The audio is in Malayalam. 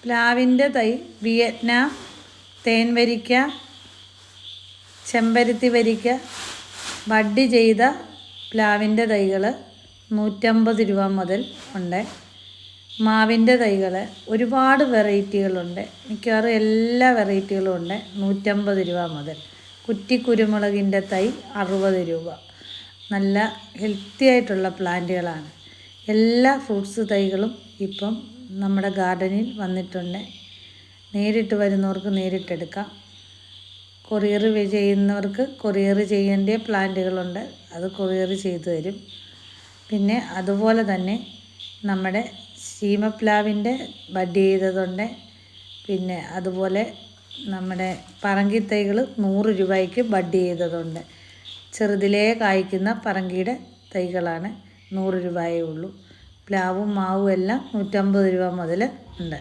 പ്ലാവിൻ്റെ തൈ വിയറ്റ്നാം, തേൻ വരിക്ക, ചെമ്പരത്തി വരിക്ക, ബഡ് ചെയ്ത പ്ലാവിൻ്റെ തൈകൾ 150 രൂപ മുതൽ ഉണ്ട്. മാവിൻ്റെ തൈകൾ ഒരുപാട് വെറൈറ്റികളുണ്ട്. മിക്കവാറും എല്ലാ വെറൈറ്റികളും ഉണ്ട്. 150 രൂപ മുതൽ. കുറ്റി കുരുമുളകിൻ്റെ തൈ 60 രൂപ. നല്ല ഹെൽത്തി ആയിട്ടുള്ള പ്ലാന്റുകളാണ്. എല്ലാ ഫ്രൂട്ട്സ് തൈകളും ഇപ്പം നമ്മുടെ ഗാർഡനിൽ വന്നിട്ടുണ്ട്. നേരിട്ട് വരുന്നവർക്ക് നേരിട്ടെടുക്കാം. കൊറിയർ ചെയ്യുന്നവർക്ക് കൊറിയർ ചെയ്യേണ്ട പ്ലാന്റുകളുണ്ട്, അത് കൊറിയർ ചെയ്തു തരും. പിന്നെ അതുപോലെ തന്നെ നമ്മുടെ ശീമപ്ലാവിൻ്റെ ബഡ് ചെയ്തതുണ്ട്. പിന്നെ അതുപോലെ നമ്മുടെ പറങ്കിത്തൈകൾ 100 രൂപയ്ക്ക് ബഡ് ചെയ്തതുണ്ട്. ചെറുതിലേ കായ്ക്കുന്ന പറങ്കിയുടെ തൈകളാണ്, 100 രൂപയേ ഉള്ളൂ. പ്ലാവും മാവും എല്ലാം 150 രൂപ മുതൽ ഉണ്ട്.